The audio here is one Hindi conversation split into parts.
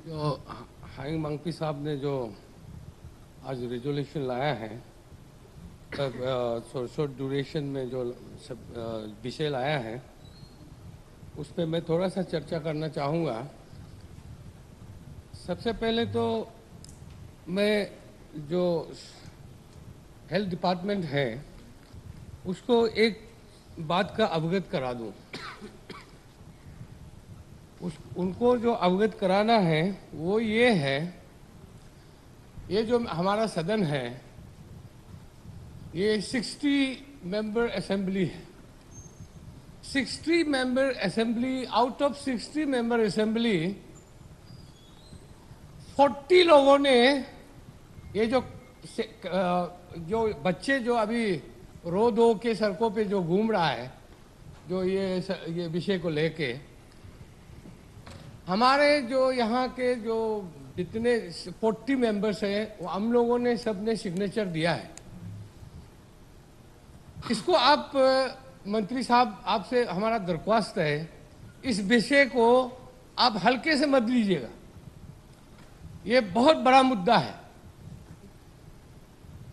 जो हाइंग मंगपी साहब ने जो आज रेजोल्यूशन लाया है, शॉर्ट ड्यूरेशन में जो सब विषय लाया है, उस पर मैं थोड़ा सा चर्चा करना चाहूँगा। सबसे पहले तो मैं जो हेल्थ डिपार्टमेंट है उसको एक बात का अवगत करा दूं। उनको जो अवगत कराना है वो ये है, ये जो हमारा सदन है ये 60 मेंबर असेंबली है। 60 member assembly, out of 60 member assembly 40 लोगों ने ये जो बच्चे जो अभी रो दो के सड़कों पे जो घूम रहा है, जो ये विषय को लेके, हमारे जो यहाँ के जो जितने 40 मेंबर्स हैं वो हम लोगों ने सबने सिग्नेचर दिया है। इसको आप मंत्री साहब, आपसे हमारा दरख्वास्त है, इस विषय को आप हल्के से मत लीजिएगा। ये बहुत बड़ा मुद्दा है।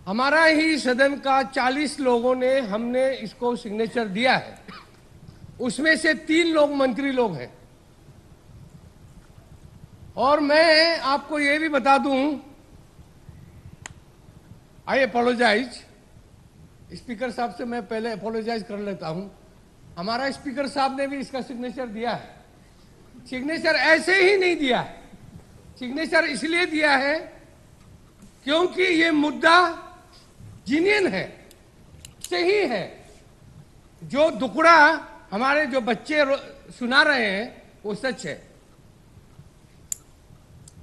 हमारा ही सदन का 40 लोगों ने हमने इसको सिग्नेचर दिया है, उसमें से 3 लोग मंत्री लोग हैं। और मैं आपको ये भी बता दूं, आई अपोलोजाइज, स्पीकर साहब से मैं पहले अपोलोजाइज कर लेता हूं। हमारा स्पीकर साहब ने भी इसका सिग्नेचर दिया है। सिग्नेचर ऐसे ही नहीं दिया है, सिग्नेचर इसलिए दिया है क्योंकि ये मुद्दा जीनियन है, सही है। जो दुखड़ा हमारे जो बच्चे सुना रहे हैं वो सच है।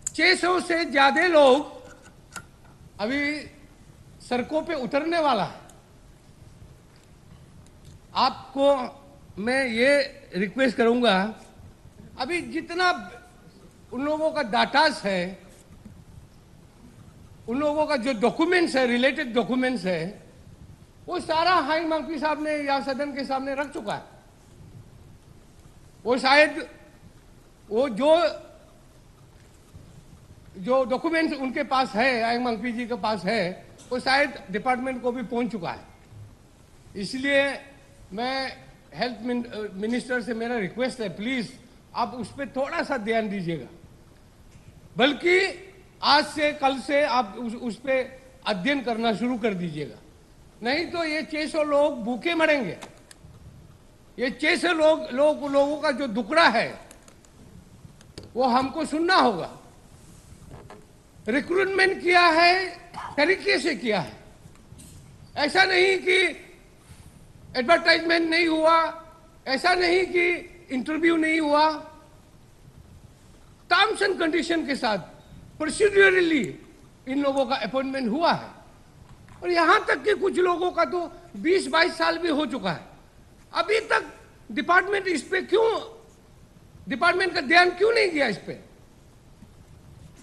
600 से ज्यादा लोग अभी सड़कों पे उतरने वाला है। आपको मैं ये रिक्वेस्ट करूंगा, अभी जितना उन लोगों का डाटास है, उन लोगों का जो डॉक्यूमेंट्स है, रिलेटेड डॉक्यूमेंट्स है, वो सारा हाइंग मंगपी साहब ने या सदन के सामने रख चुका है। वो शायद वो जो डॉक्यूमेंट्स उनके पास है, हाइंग मंगपी जी के पास है, वो शायद डिपार्टमेंट को भी पहुंच चुका है। इसलिए मैं हेल्थ मिनिस्टर से मेरा रिक्वेस्ट है, प्लीज आप उस पर थोड़ा सा ध्यान दीजिएगा। बल्कि आज से कल से आप उस पर अध्ययन करना शुरू कर दीजिएगा, नहीं तो ये 600 लोग भूखे मरेंगे। ये 600 लोगों का जो दुखड़ा है वो हमको सुनना होगा। रिक्रूटमेंट किया है, तरीके से किया है। ऐसा नहीं कि एडवर्टाइजमेंट नहीं हुआ, ऐसा नहीं कि इंटरव्यू नहीं हुआ। टर्म्स एंड कंडीशन के साथ प्रोसीड्यूरली इन लोगों का अपॉइंटमेंट हुआ है। और यहां तक कि कुछ लोगों का तो 20-22 साल भी हो चुका है। अभी तक डिपार्टमेंट इस पे क्यों, डिपार्टमेंट का ध्यान क्यों नहीं दिया इस पे?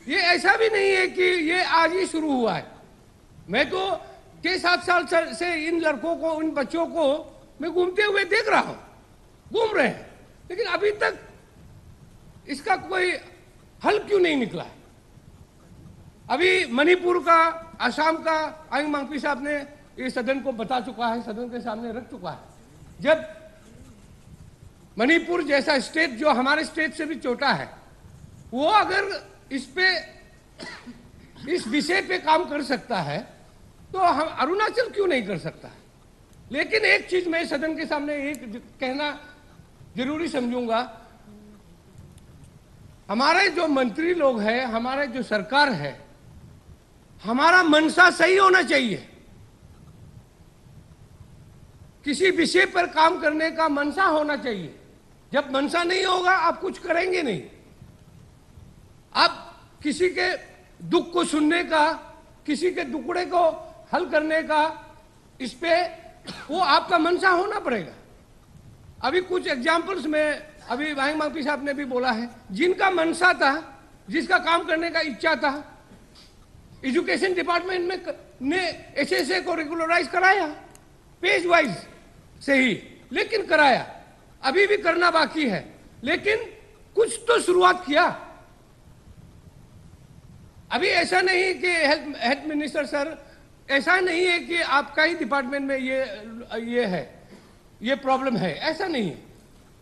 ये ऐसा भी नहीं है कि ये आज ही शुरू हुआ है। मैं तो 6-7 साल से इन लड़कों को, इन बच्चों को मैं घूमते हुए देख रहा हूं, घूम रहे हैं, लेकिन अभी तक इसका कोई हल क्यों नहीं निकला है? अभी मणिपुर का, असम का हाइंग मंगपी साहब ने ये सदन को बता चुका है, सदन के सामने रख चुका है। जब मणिपुर जैसा स्टेट जो हमारे स्टेट से भी छोटा है, वो अगर इस विषय पे काम कर सकता है तो हम अरुणाचल क्यों नहीं कर सकता है? लेकिन एक चीज मैं सदन के सामने एक कहना जरूरी समझूंगा, हमारे जो मंत्री लोग हैं, हमारे जो सरकार है, हमारा मनसा सही होना चाहिए। किसी विषय पर काम करने का मनसा होना चाहिए। जब मनसा नहीं होगा आप कुछ करेंगे नहीं। आप किसी के दुख को सुनने का, किसी के दुखड़े को हल करने का, इस पे वो आपका मनसा होना पड़ेगा। अभी कुछ एग्जाम्पल्स में अभी हाइंग मंगपी साहब ने भी बोला है, जिनका मनसा था, जिसका काम करने का इच्छा था, एजुकेशन डिपार्टमेंट में ने एसएसए को रेगुलराइज कराया पेज वाइज से ही, लेकिन कराया, अभी भी करना बाकी है, लेकिन कुछ तो शुरुआत किया। अभी ऐसा नहीं कि हेल्थ मिनिस्टर सर, ऐसा नहीं है कि आपका ही डिपार्टमेंट में ये है, ये प्रॉब्लम है, ऐसा नहीं है।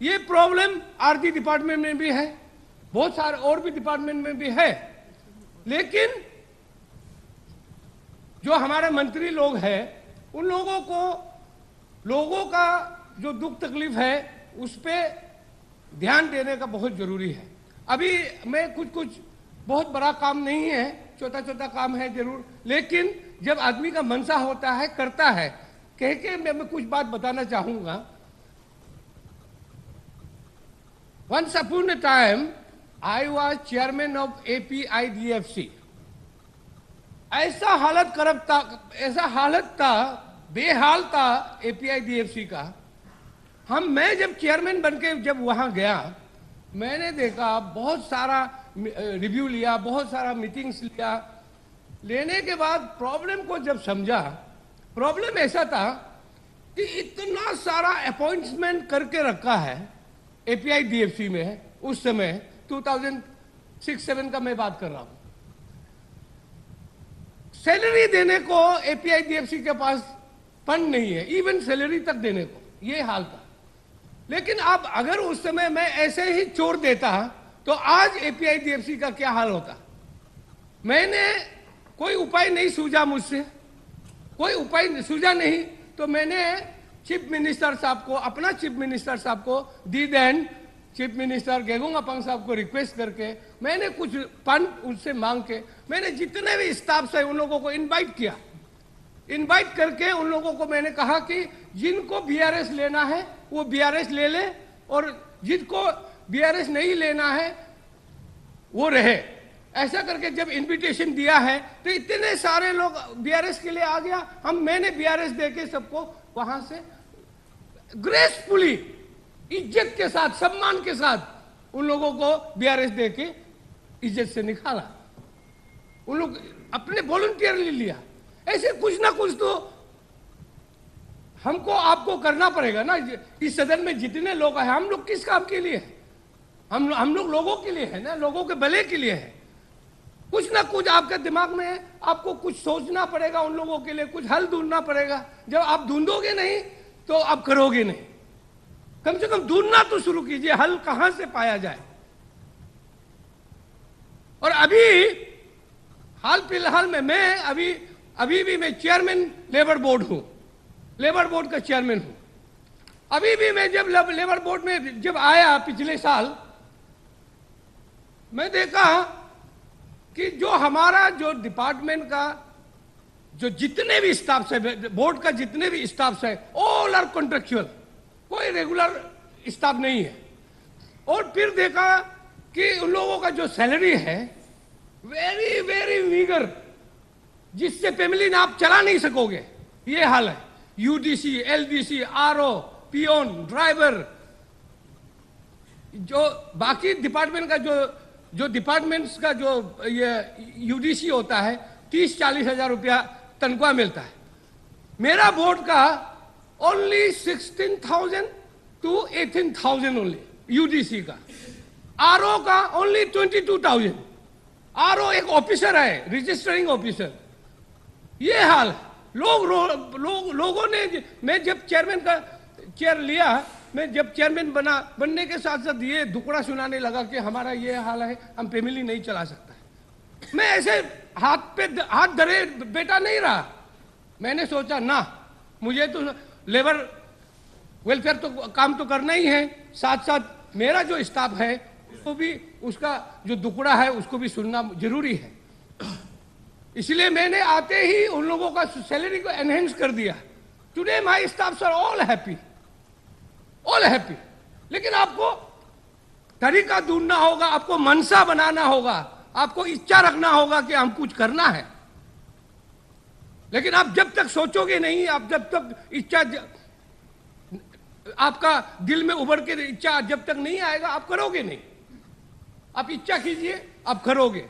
ये प्रॉब्लम आरती डिपार्टमेंट में भी है, बहुत सारे और भी डिपार्टमेंट में भी है। लेकिन जो हमारे मंत्री लोग हैं, उन लोगों को, लोगों का जो दुख तकलीफ है उस पर ध्यान देने का बहुत जरूरी है। अभी मैं कुछ बहुत बड़ा काम नहीं है, छोटा छोटा काम है जरूर, लेकिन जब आदमी का मनसा होता है, करता है, कह के मैं कुछ बात बताना चाहूंगा। Once upon a time, I was chairman of APIDFC. ऐसा हालत था, बेहाल था APIDFC का। मैं जब चेयरमैन बनके जब वहां गया, मैंने देखा बहुत सारा रिव्यू लिया, बहुत सारा मीटिंग्स लिया। लेने के बाद प्रॉब्लम को जब समझा, प्रॉब्लम ऐसा था कि इतना सारा अपॉइंटमेंट करके रखा है APIDFC में। उस समय 2006-07 का मैं बात कर रहा हूं। सैलरी देने को APIDFC के पास फंड नहीं है, इवन सैलरी तक देने को, ये हाल था। लेकिन अब अगर उस समय मैं ऐसे ही छोड़ देता तो आज APIDFC का क्या हाल होता। मैंने कोई उपाय नहीं सूझा, मुझसे कोई उपाय सूझा नहीं, तो मैंने चीफ मिनिस्टर साहब को, अपना चीफ मिनिस्टर साहब को, the then chief minister Gegong Apang साहब को रिक्वेस्ट करके मैंने कुछ फंड उनसे मांग के, मैंने जितने भी स्टाफ है उन लोगों को इनवाइट किया। इनवाइट करके उन लोगों को मैंने कहा कि जिनको BRS लेना है वो BRS ले ले, और जिनको BRS नहीं लेना है वो रहे। ऐसा करके जब इनविटेशन दिया है तो इतने सारे लोग BRS के लिए आ गया। मैंने BRS देके सबको वहां से ग्रेसफुली, इज्जत के साथ, सम्मान के साथ उन लोगों को BRS देके इज्जत से निकाला। उन लोग अपने वॉलंटियरली लिया। ऐसे कुछ ना कुछ तो हमको आपको करना पड़ेगा ना। इस सदन में जितने लोग हैं, हम लोग किस काम के लिए हैं? हम लोग लोगों के लिए है ना, लोगों के भले के लिए है। कुछ ना कुछ आपके दिमाग में है, आपको कुछ सोचना पड़ेगा, उन लोगों के लिए कुछ हल ढूंढना पड़ेगा। जब आप ढूंढोगे नहीं तो आप करोगे नहीं। कम से कम ढूंढना तो शुरू कीजिए, हल कहां से पाया जाए। और अभी हाल फिलहाल में मैं अभी भी मैं चेयरमैन लेबर बोर्ड हूं, लेबर बोर्ड का चेयरमैन हूं। अभी भी मैं जब लेबर बोर्ड में जब आया पिछले साल, मैं देखा कि जो हमारा जो डिपार्टमेंट का जो जितने भी स्टाफ है, बोर्ड का जितने भी स्टाफ है, ऑल आर कॉन्ट्रेक्चुअल, कोई रेगुलर स्टाफ नहीं है। और फिर देखा कि उन लोगों का जो सैलरी है वेरी वेरी मीगर, जिससे फैमिली ने आप चला नहीं सकोगे, ये हाल है। UDC, LDC, RO, peon, driver, जो बाकी डिपार्टमेंट का जो डिपार्टमेंट्स का जो ये UDC होता है, 30-40 हजार रुपया तनख्वाह मिलता है। मेरा बोर्ड का ओनली 16,000 to 18,000 ओनली UDC का। RO का ओनली 22,000। RO एक ऑफिसर है, रजिस्टरिंग ऑफिसर। ये हाल लोगों ने, मैं जब चेयरमैन का चेयर लिया, मैं जब चेयरमैन बनने के साथ साथ ये दुकड़ा सुनाने लगा कि हमारा ये हाल है, हम फैमिली नहीं चला सकता है। मैं ऐसे हाथ धरे बेटा नहीं रहा। मैंने सोचा ना, मुझे तो लेबर वेलफेयर तो काम तो करना ही है, साथ साथ मेरा जो स्टाफ है उसको भी, उसका जो दुकड़ा है उसको भी सुनना जरूरी है। इसलिए मैंने आते ही उन लोगों का सैलरी को एनहेंस कर दिया। Today my staffs are all happy, all happy. लेकिन आपको तरीका ढूंढना होगा, आपको मनसा बनाना होगा, आपको इच्छा रखना होगा कि हम कुछ करना है। लेकिन आप जब तक सोचोगे नहीं, आप जब तक इच्छा आपका दिल में उभर के इच्छा जब तक नहीं आएगा, आप करोगे नहीं। आप इच्छा कीजिए, आप करोगे,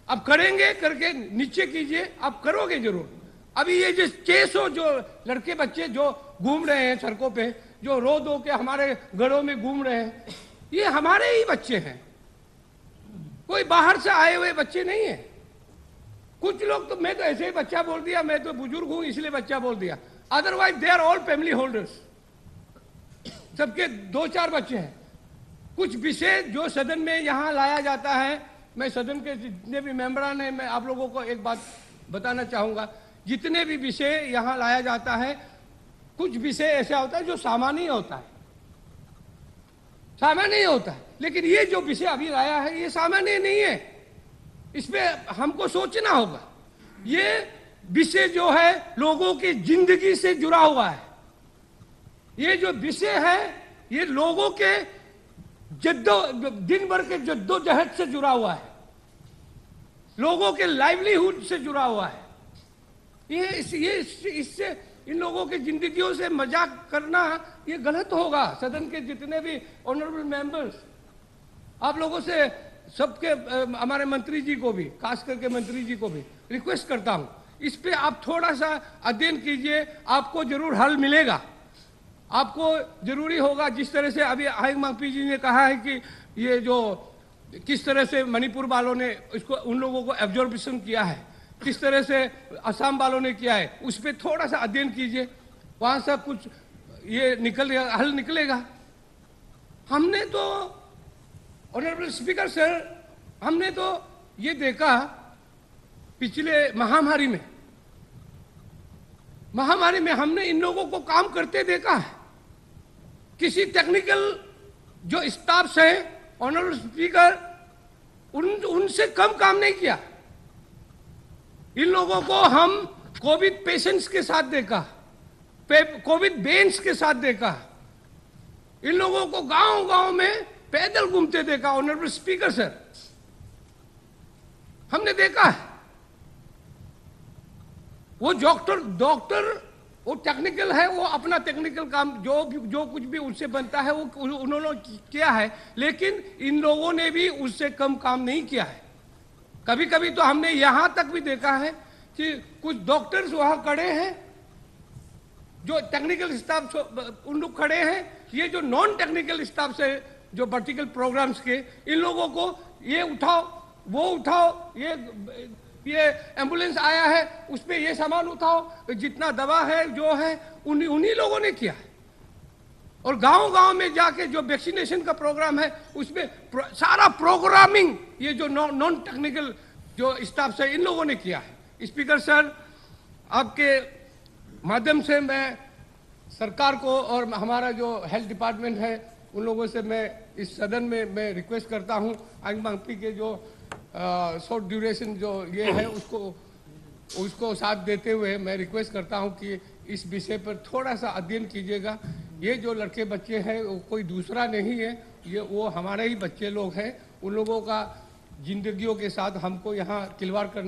आप करेंगे, करके नीचे कीजिए, आप करोगे जरूर। अभी ये जो 600 जो लड़के बच्चे जो घूम रहे हैं सड़कों पे, जो रो दो के हमारे घरों में घूम रहे हैं, ये हमारे ही बच्चे हैं। कोई बाहर से आए हुए बच्चे नहीं है। कुछ लोग तो, मैं तो ऐसे ही बच्चा बोल दिया, मैं तो बुजुर्ग हूं इसलिए बच्चा बोल दिया, otherwise they are all family holders, सबके 2-4 बच्चे हैं। कुछ विषय जो सदन में यहां लाया जाता है, मैं सदन के जितने भी मेंबरान हैं, मैं आप लोगों को एक बात बताना चाहूंगा, जितने भी विषय यहां लाया जाता है, कुछ विषय ऐसा होता है जो सामान्य होता है, सामान्य होता है, लेकिन ये जो विषय अभी लाया है ये सामान्य नहीं है, इस पे हमको सोचना होगा। ये विषय जो है लोगों की जिंदगी से जुड़ा हुआ है, ये जो विषय है ये लोगों के दिन भर के जद्दोजहद से जुड़ा हुआ है, लोगों के लाइवलीहुड से जुड़ा हुआ है। इससे इन लोगों की जिंदगियों से मजाक करना ये गलत होगा। सदन के जितने भी ऑनरेबल मेंबर्स, आप लोगों से सबके, हमारे मंत्री जी को भी, खास करके मंत्री जी को भी रिक्वेस्ट करता हूं, इस पे आप थोड़ा सा अध्ययन कीजिए, आपको जरूर हल मिलेगा। आपको जरूरी होगा, जिस तरह से अभी आइंग मांगपी जी ने कहा है कि ये जो किस तरह से मणिपुर वालों ने इसको, उन लोगों को एब्जॉर्बिशन किया है, किस तरह से असम वालों ने किया है, उस पर थोड़ा सा अध्ययन कीजिए, वहां से कुछ ये हल निकलेगा। हमने तो, ऑनरेबल स्पीकर सर, हमने तो ये देखा पिछले महामारी में हमने इन लोगों को काम करते देखा है। किसी टेक्निकल जो स्टाफ्स हैं, ऑनरेबल स्पीकर, उनसे कम काम नहीं किया। इन लोगों को हम कोविड पेशेंट्स के साथ देखा, कोविड बेंच के साथ देखा, इन लोगों को गांव-गांव में पैदल घूमते देखा। ऑनरेबल स्पीकर सर, हमने देखा है। वो डॉक्टर वो टेक्निकल है, वो अपना टेक्निकल काम जो कुछ भी उनसे बनता है वो उन्होंने किया है, लेकिन इन लोगों ने भी उससे कम काम नहीं किया है। कभी कभी तो हमने यहां तक भी देखा है कि कुछ डॉक्टर्स वहां खड़े हैं, जो टेक्निकल स्टाफ उन लोग खड़े हैं, ये जो नॉन टेक्निकल स्टाफ से जो वर्टिकल प्रोग्राम्स के, इन लोगों को ये उठाओ वो उठाओ, ये एम्बुलेंस आया है उस पे ये सामान उठाओ, जितना दवा है जो है उन्हीं लोगों ने किया है। और गांव-गांव में जाके जो वैक्सीनेशन का प्रोग्राम है उसमें सारा प्रोग्रामिंग ये जो नॉन टेक्निकल जो स्टाफ से इन लोगों ने किया है। स्पीकर सर, आपके माध्यम से मैं सरकार को और हमारा जो हेल्थ डिपार्टमेंट है उन लोगों से मैं इस सदन में मैं रिक्वेस्ट करता हूं, आइंग मांगपी के जो शॉर्ट ड्यूरेशन जो ये है उसको साथ देते हुए मैं रिक्वेस्ट करता हूं कि इस विषय पर थोड़ा सा अध्ययन कीजिएगा। ये जो लड़के बच्चे हैं वो कोई दूसरा नहीं है, ये वो हमारे ही बच्चे लोग हैं। उन लोगों का जिंदगियों के साथ हमको यहाँ खिलवाड़ करने